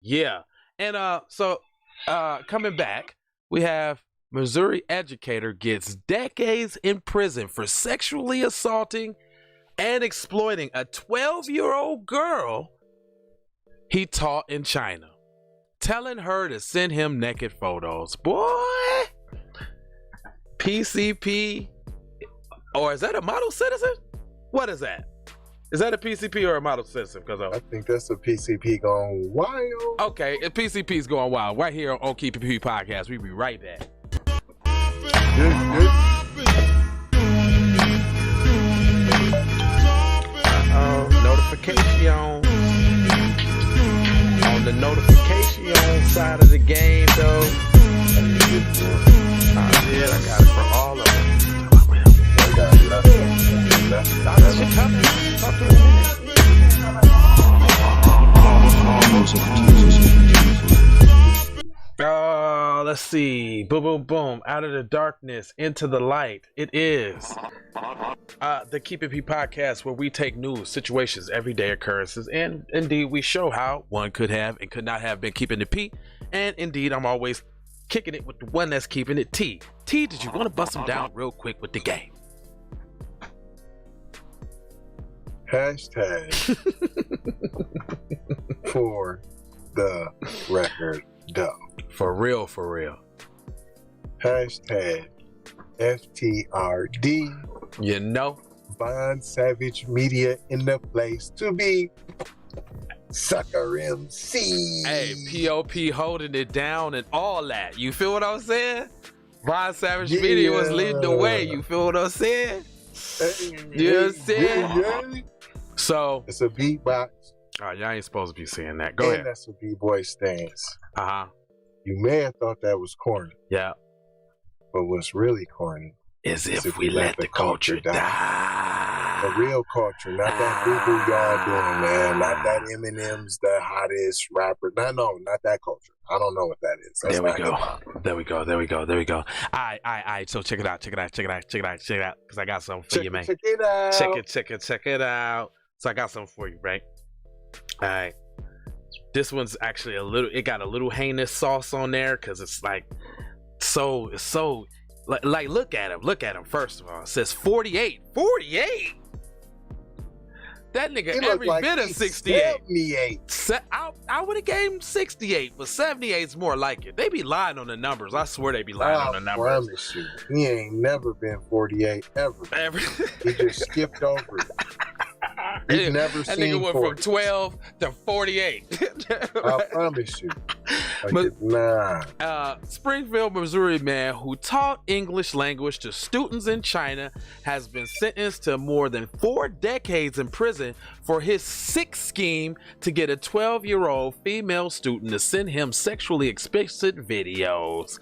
Yeah. And coming back, we have Missouri educator gets decades in prison for sexually assaulting and exploiting a 12-year-old girl he taught in China, telling her to send him naked photos. Boy, PCP, or is that a model citizen? What is that? Is that a PCP or a model citizen? Because I think that's a PCP going wild. Okay, if PCP's going wild, right here on Keep It P Podcast, we'll be right back. Notification on the notification side of the game, though. Yeah, I got it for all of them. I got it. That's shit coming. Talk to let's see. Boom, boom, boom. Out of the darkness, into the light. It is the Keep It P Podcast, where we take news, situations, everyday occurrences, and indeed we show how one could have and could not have been keeping it P. And indeed, I'm always kicking it with the one that's keeping it T. T, did you want to bust them down real quick with the game? Hashtag for the record doe. For real, for real. Hashtag FTRD. You know, Von Savage Media in the place to be. Sucker MC. Hey, POP holding it down and all that. You feel what I'm saying? Von Savage Media was leading the way. You feel what I'm saying? You know what I'm saying? So it's a beatbox. Oh, y'all ain't supposed to be saying that. Go ahead. That's a B-boy stance. Uh-huh. You may have thought that was corny. Yeah. But what's really corny is if we let the culture die. The real culture, not that boo-boo y'all doing, man. Not that Eminem's the hottest rapper. No, not that culture. I don't know what that is. That's there we go. All right. So check it out. Because I got something for you, man. Check it out. Check it out. So I got something for you, right? All right. This one's actually it got a little heinous sauce on there because it's like, it's so, like, look at him, first of all. It says 48. 48? That nigga every like bit of 68. 78. I would have gave him 68, but 78's more like it. They be lying on the numbers. I swear they be lying on the numbers. I promise you, he ain't never been 48 ever. He just skipped over it. He's never that seen nigga went 40. from 12 to 48. I promise you. Springfield, Missouri man who taught English language to students in China has been sentenced to more than 4 decades in prison for his sick scheme to get a 12-year-old female student to send him sexually explicit videos.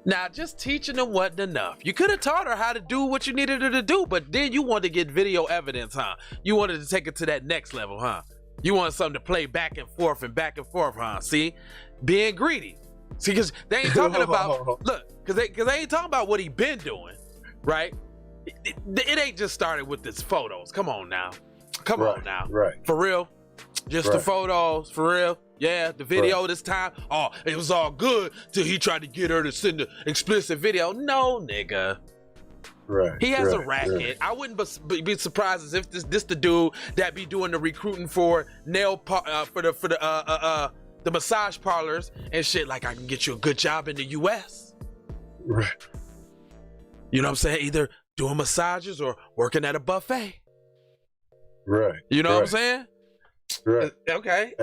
Now, just teaching them wasn't enough. You could have taught her how to do what you needed her to do, but then you wanted to get video evidence, huh? You wanted to take it to that next level, huh? You wanted something to play back and forth, huh? See? Being greedy. See, because they ain't talking about, because they ain't talking about what he been doing, right? It ain't just started with his photos. Come on now. Right. For real? Just the photos, for real? Yeah, the video this time. Oh, it was all good till he tried to get her to send the explicit video. No, nigga. Right. He has a racket. Right. I wouldn't be surprised as if this the dude that be doing the recruiting for for the massage parlors and shit. Like, I can get you a good job in the U.S. Right. You know what I'm saying? Either doing massages or working at a buffet. Right. You know what I'm saying? Right. Okay.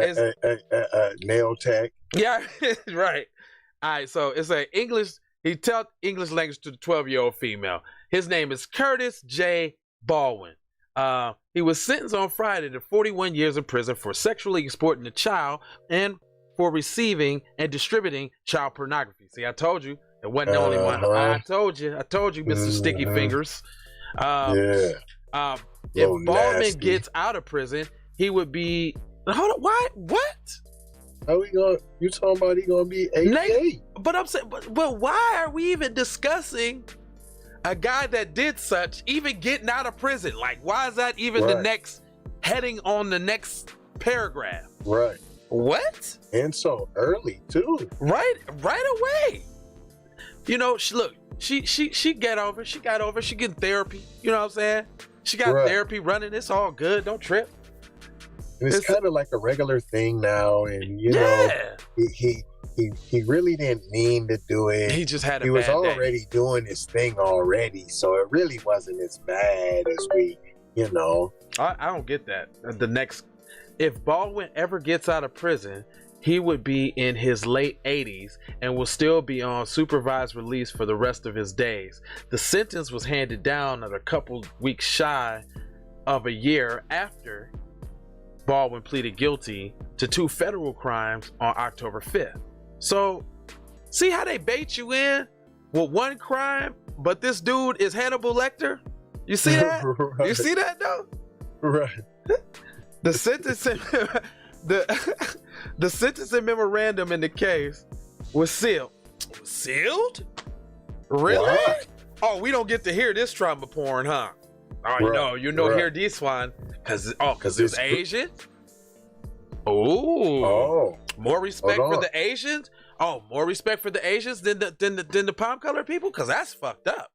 Nail tech. Yeah. Right. All right. So it's he taught English language to the 12-year-old female. His name is Curtis J. Baldwin. He was sentenced on Friday to 41 years in prison for sexually exploiting a child and for receiving and distributing child pornography. See, I told you it wasn't the only one. I told you, Mr. Sticky Fingers. If Baldwin gets out of prison, he would be. Hold on, what? How we going? You talking about he gonna be 88? But I'm saying, but why are we even discussing a guy that did such even getting out of prison? Like, why is that even the next heading on the next paragraph? Right. What? And so early too. Right away. You know, she got over. She getting therapy. You know what I'm saying? She got therapy running. It's all good. Don't trip. And it's kind of like a regular thing now. And you know, he really didn't mean to do it. He just had a He was bad already day. doing his thing already, so it really wasn't as bad as we, you know. I don't get that. If Baldwin ever gets out of prison, he would be in his late 80s and will still be on supervised release for the rest of his days. The sentence was handed down at a couple weeks shy of a year after Baldwin pleaded guilty to 2 federal crimes on October 5th. So, see how they bait you in with one crime, but this dude is Hannibal Lecter? You see that? Right. You see that though? Right. The sentencing the sentencing memorandum in the case was sealed. Sealed? Really? What? Oh, we don't get to hear this trauma porn, huh? Oh, you know, hear this one because it's Asian. Oh, more respect for the Asians. Oh, more respect for the Asians than the palm colored people, because that's fucked up.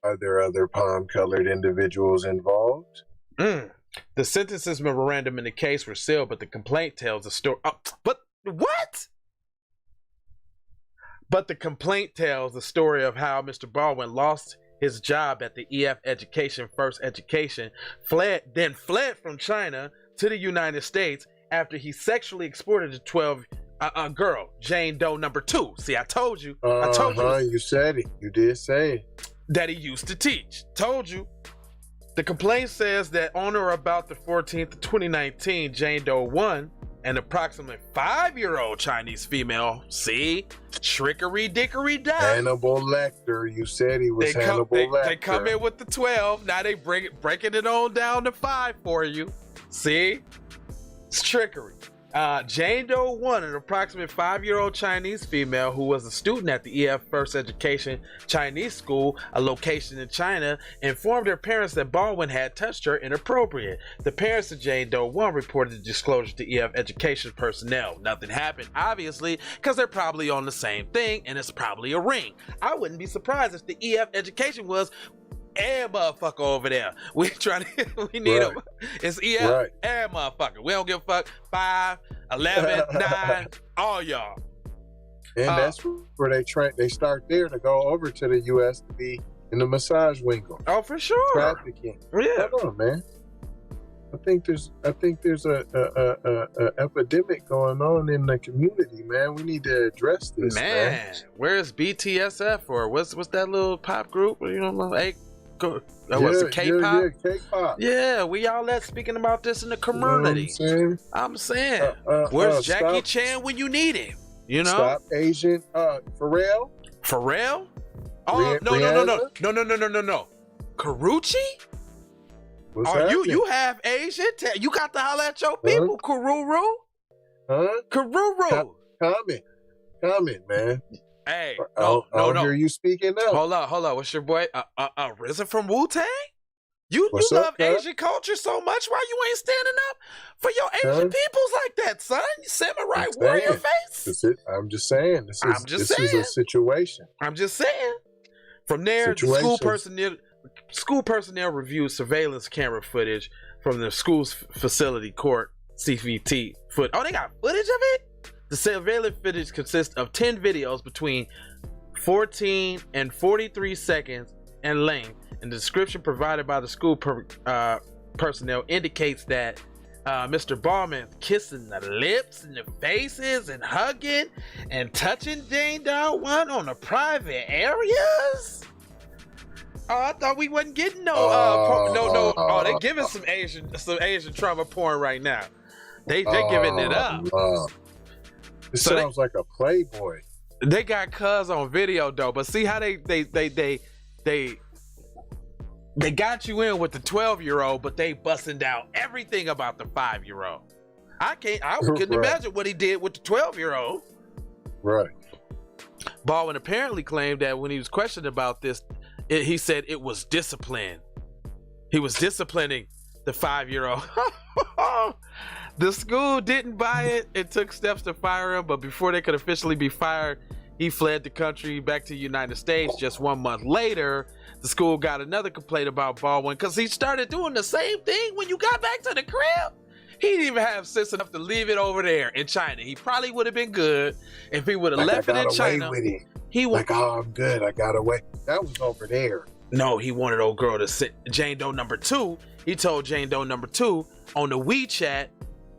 Are there other palm colored individuals involved? The sentences memorandum in the case were sealed, but the complaint tells the story. Oh, but what? But the complaint tells the story of how Mr. Baldwin lost his job at the EF Education First Education, fled from China to the United States after he sexually exploited a 12 girl, Jane Doe number 2. See, I told you. You said it. You did say it. That he used to teach. Told you. The complaint says that on or about the 14th of 2019, Jane Doe 1, an approximately 5-year-old Chinese female, see, trickery dickory down. Hannibal Lecter. You said he was Hannibal Lecter. They come in with the 12. Now they breaking it on down to 5 for you. See, it's trickery. Jane Doe 1, an approximate 5-year-old Chinese female who was a student at the EF First Education Chinese School, a location in China, informed her parents that Baldwin had touched her inappropriate. The parents of Jane Doe 1 reported the disclosure to EF Education personnel. Nothing happened, obviously, because they're probably on the same thing, and it's probably a ring. I wouldn't be surprised if the EF Education was, and motherfucker over there. We need him. It's EF and motherfucker. We don't give a fuck. 5, 11, 9, all y'all. And that's where they start there to go over to the US to be in the massage wingle. Oh, for sure. Trafficking. Yeah. Hold on, man. I think there's a epidemic going on in the community, man. We need to address this, man. Where's BTSF or what's that little pop group? You know, what's it, K-pop? Yeah, K-pop. Yeah, we all that speaking about this in the community. You know I'm saying, where's Jackie Chan when you need him? You know, Stop Asian. Pharrell. Pharrell. Oh no. Karuchi. You half Asian? You got to holler at your people, Karuru. Huh? Karuru. Comment, man. Hey, no. Hear you speaking now. Hold on. What's your boy? RZA from Wu-Tang? You love Asian culture so much. Why you ain't standing up for your Asian peoples like that, son? You samurai warrior face. I'm just saying. This is a situation. I'm just saying. From there, the school personnel reviewed surveillance camera footage from the school's facility court CVT foot. Oh, they got footage of it? The surveillance footage consists of 10 videos between 14 and 43 seconds in length, and the description provided by the school personnel indicates that Mr. Baldwin kissing the lips and the faces and hugging and touching Jane Doe 1 on the private areas. Oh, I thought we wasn't getting no. Oh, they giving some Asian trauma porn right now. They giving it up. This sounds like a Playboy. They got cuz on video though, but see how they got you in with the 12-year-old, but they busting down everything about the 5-year-old. I couldn't imagine what he did with the 12-year-old. Right. Baldwin apparently claimed that when he was questioned about this, he said it was discipline. He was disciplining the 5-year-old. The school didn't buy it and took steps to fire him, but before they could officially be fired, he fled the country back to the United States. Just 1 month later, the school got another complaint about Baldwin because he started doing the same thing when you got back to the crib. He didn't even have sense enough to leave it over there in China. He probably would have been good if he would have left it in China. With it. He like, oh, I'm good. I got away. That was over there. No, he wanted old girl to sit. Jane Doe number 2. He told Jane Doe number 2 on the WeChat,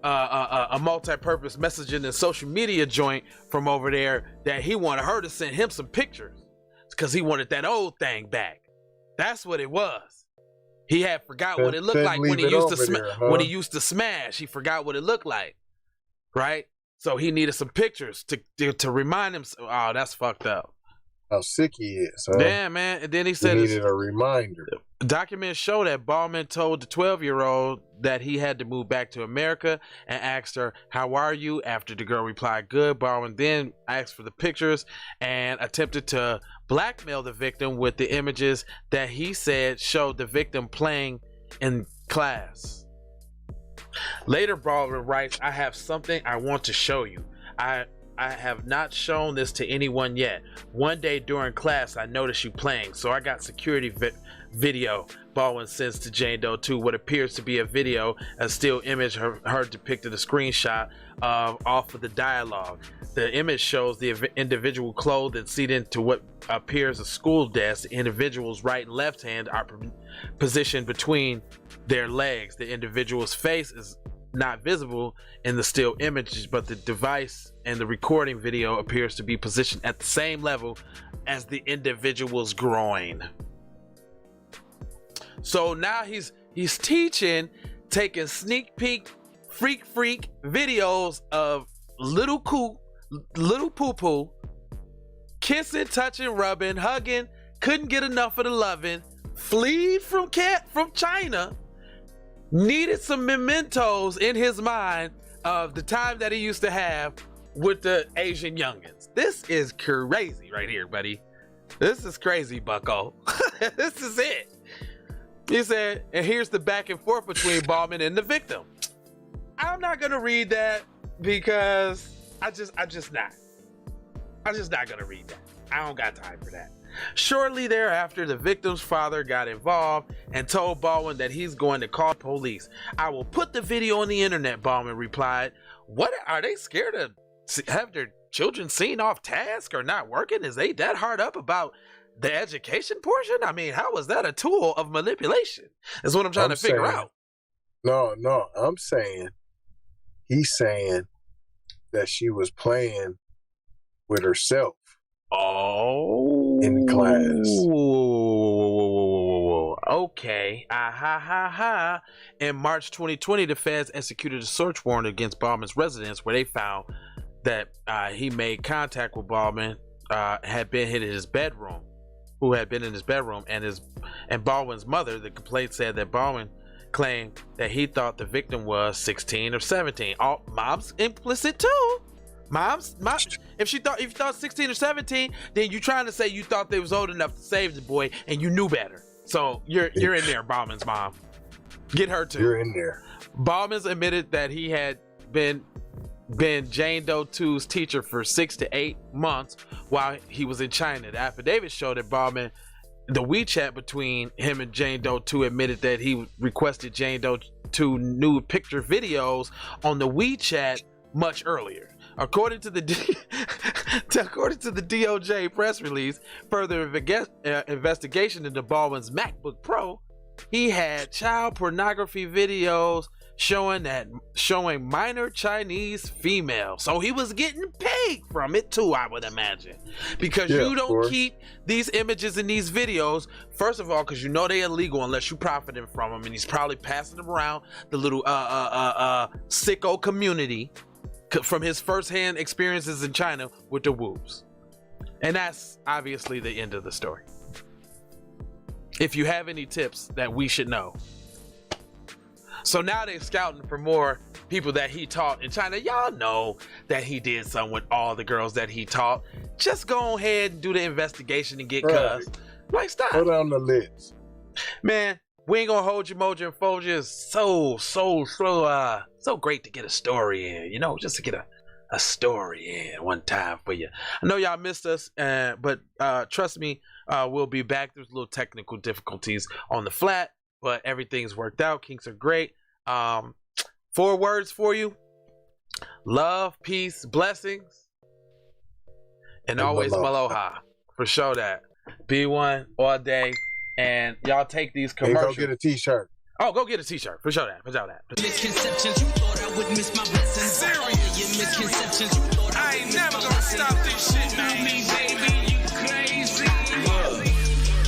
a multi-purpose messaging and social media joint from over there, that he wanted her to send him some pictures because he wanted that old thing back. That's what it was. He had forgot what it looked like when he used to smash. He forgot what it looked like, right? So he needed some pictures to remind him. Oh, that's fucked up. How sick he is. Huh? Yeah, man. And then he said he needed a reminder. Documents show that Baldwin told the 12-year-old that he had to move back to America and asked her, "How are you?" After the girl replied, "Good." Baldwin then asked for the pictures and attempted to blackmail the victim with the images that he said showed the victim playing in class. Later, Baldwin writes, "I have something I want to show you. I have not shown this to anyone yet. One day during class, I noticed you playing, so I got security video." Baldwin sends to Jane Doe 2 what appears to be a video, a still image her depicted a screenshot off of the dialogue. The image shows the individual clothed and seated into what appears a school desk. The individual's right and left hand are positioned between their legs. The individual's face is not visible in the still images, but the device and the recording video appears to be positioned at the same level as the individual's groin. So now he's teaching, taking sneak peek, freak videos of little poo-poo, kissing, touching, rubbing, hugging, couldn't get enough of the loving, fleed from China, needed some mementos in his mind of the time that he used to have with the Asian youngins. This is crazy right here, buddy. This is crazy, bucko. This is it. He said, and here's the back and forth between Baldwin and the victim. I'm not gonna read that because I'm just not gonna read that. I don't got time for that. Shortly thereafter, the victim's father got involved and told Baldwin that he's going to call police. "I will put the video on the internet," Baldwin replied. What, are they scared to have their children seen off task or not working? Is they that hard up about the education portion? I mean, how is that a tool of manipulation? Is what I'm trying to figure out. No, I'm saying, he's saying that she was playing with herself. Oh, in class. Okay. In March 2020, the feds executed a search warrant against Baldwin's residence, where they found that he made contact with Baldwin, had been in his bedroom, and Baldwin's mother. The complaint said that Baldwin claimed that he thought the victim was 16 or 17. Mom's implicit too. If you thought 16 or 17, then you trying to say you thought they was old enough to save the boy and you knew better. So you're in there, Baldwin's mom. Get her too. You're in there. Baldwin's admitted that he had been Jane Doe 2's teacher for 6 to 8 months while he was in China. The affidavit showed that Baldwin, the WeChat between him and Jane Doe 2, admitted that he requested Jane Doe 2 nude picture videos on the WeChat much earlier. According to the DOJ press release, further investigation into Baldwin's MacBook Pro, he had child pornography videos showing minor Chinese females. So he was getting paid from it too, I would imagine, because you don't keep these images and these videos. First of all, because you know they're illegal unless you profiting from them, and he's probably passing them around the little sicko community from his firsthand experiences in China with the woos. And that's obviously the end of the story. If you have any tips that we should know. So now they're scouting for more people that he taught in China. Y'all know that he did something with all the girls that he taught. Just go ahead and do the investigation and get cussed. Like, stop. Put on the list. Man, We ain't gonna hold you, Mojo and Folger. It's so great to get a story in, just to get a story in one time for you. I know y'all missed us, but trust me, we'll be back. There's little technical difficulties on the flat, but everything's worked out. Kinks are great. 4 words for you: love, peace, blessings, and always aloha. For sure that. B1 all day. And y'all take these commercials. Hey, go get a t-shirt. Oh, go get a t-shirt. For sure that. Misconceptions, you thought I would miss my blessings. Serious. Misconceptions, you thought I ain't never gonna stop this shit, man. Me, baby, you crazy. Look,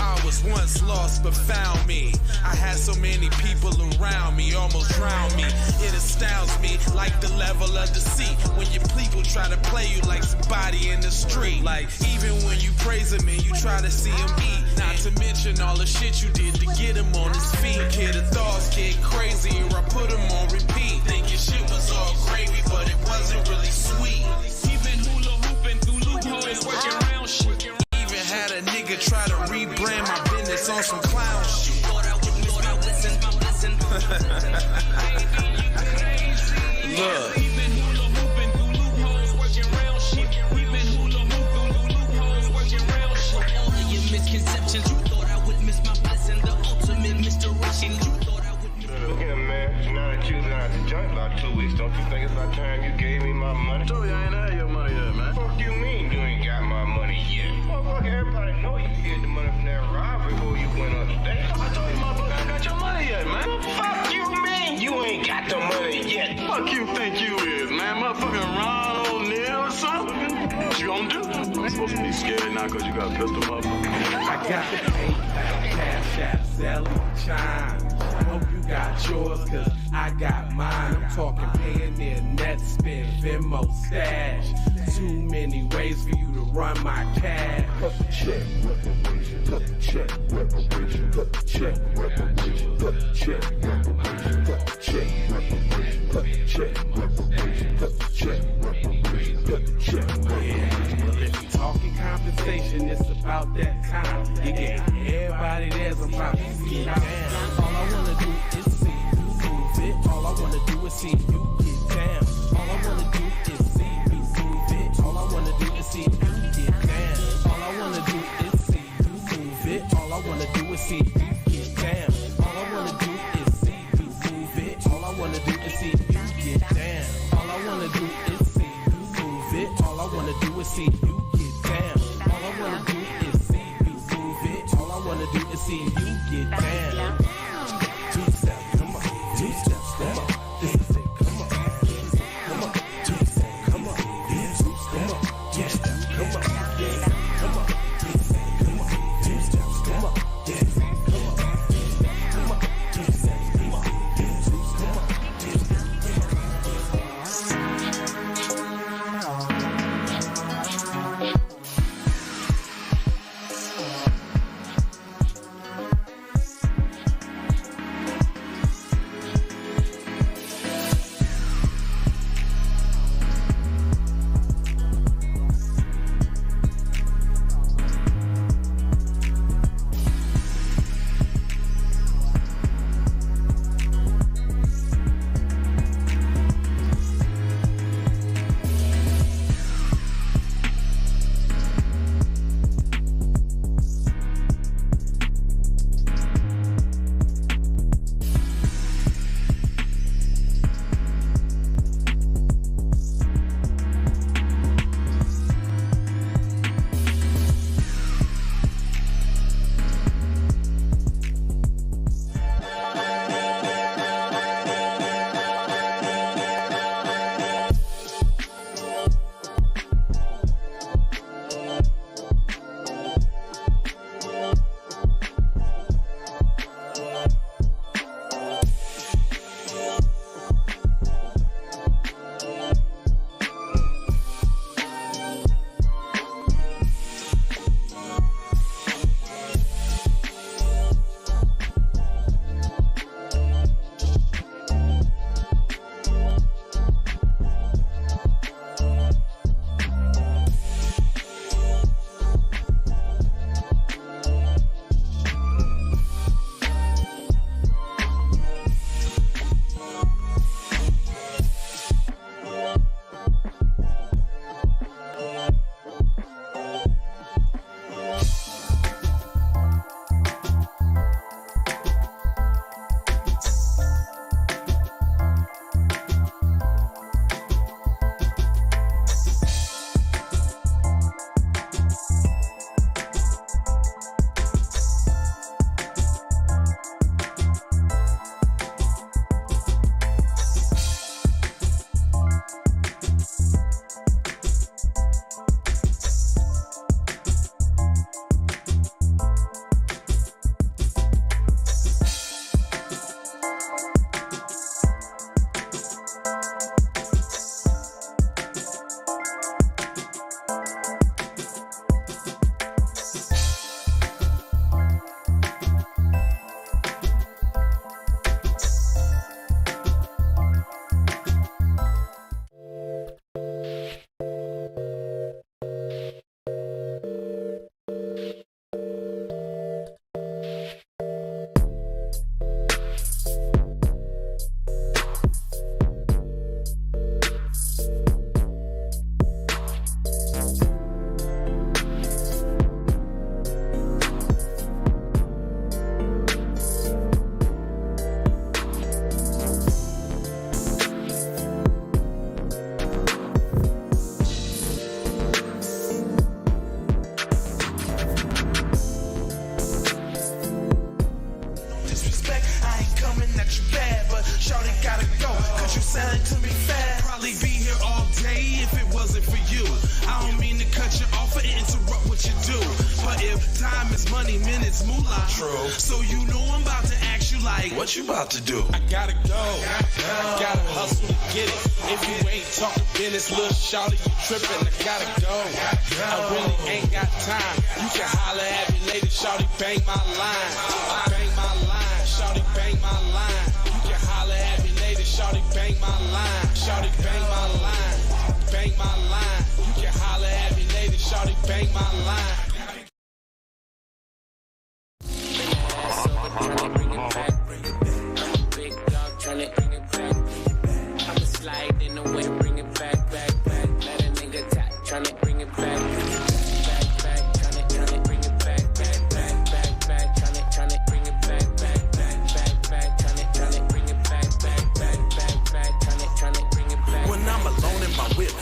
I was once lost but found me. I had so many people around me, almost drowned me. It astounds me like the level of deceit when your people try to play you like somebody in the street. Like even when you praise him and you try to see him eat. Not to mention all the shit you did to get him on his feet. Kid, the thoughts get crazy or I put him on repeat. Thinking shit was all gravy, but it wasn't really sweet. Even hula hooping through loopholes, working around shit. Even had a nigga try to rebrand my business on some clown shit. Look. Misconceptions, you thought I would miss my blessing. The ultimate misdirection, you thought I would miss. Look here, man. Now that you've been out the joint about 2 weeks, don't you think it's about time you gave me my money? I told you I ain't had your money yet, man. Fuck you mean you ain't got my money yet? Motherfucker, everybody know you hid the money from that robbery before you went upstate. I told you, motherfucker, I ain't got your money yet, man. Fuck you mean you ain't got the money yet? Fuck you think you is, man? Motherfucking Ron O'Neal or something? What you gonna do? You ain't supposed to be scared now because you got a pistol, motherfucker. I got the PayPal, Cash App, Zelle, Chime. Hope you got yours, cause I got mine. I'm talking Payoneer, net spend, Venmo, stash. Too many ways for you to run my cash. Cut the check, reparation, cut the check, reparation, cut the check, reparation, cut the check, reparation, cut the check, reparation, cut the check, reparation, cut the check, reparation, cut the check, yeah. Well, if you talking compensation, it's about that time. You get everybody there's about to see down. All I wanna do is see you move it. All I wanna do is see you get down. All I wanna do is see you move it. All I wanna do is see you get down. All I wanna do is see you move it. All I wanna do is see you get down. All I wanna do is see you move it. All I wanna do is see you get down. All I wanna do is see you move it. All I wanna do is see you get down. All I wanna do is see you move it. All I wanna do is see you get down. 2 steps, come on. 2 steps, come on. This is it, come on. Come on. 2 steps, come on. Yeah, 2 steps, come on. 2 steps, come on. Yeah, come on. 2 steps, come on. 2 steps, come on. Yeah, come on. 2 steps, come on. 2 steps, come on. Yeah, 2 steps, come on. 2 steps, come on. what you do. But if time is money, minutes moolah. True. So you know I'm about to ask you like, what you about to do? I gotta go. Gotta hustle to get it. If you ain't talking business, little shawty, you tripping. I gotta go. I really ain't got time. You can holler at me later, shawty, bang my line. Bang my line, shawty, bang my line. You can holler at me later, shawty, bang my line. Shawty, bang my line. Bang my line. You can holler at me later, shawty, bang my line.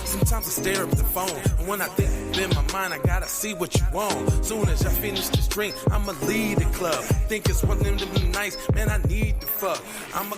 Sometimes I stare at the phone, and when I think in my mind, I gotta see what you want. Soon as I finish this drink, I'ma leave the club. Think it's one of them nights, man, I need to fuck. I'm a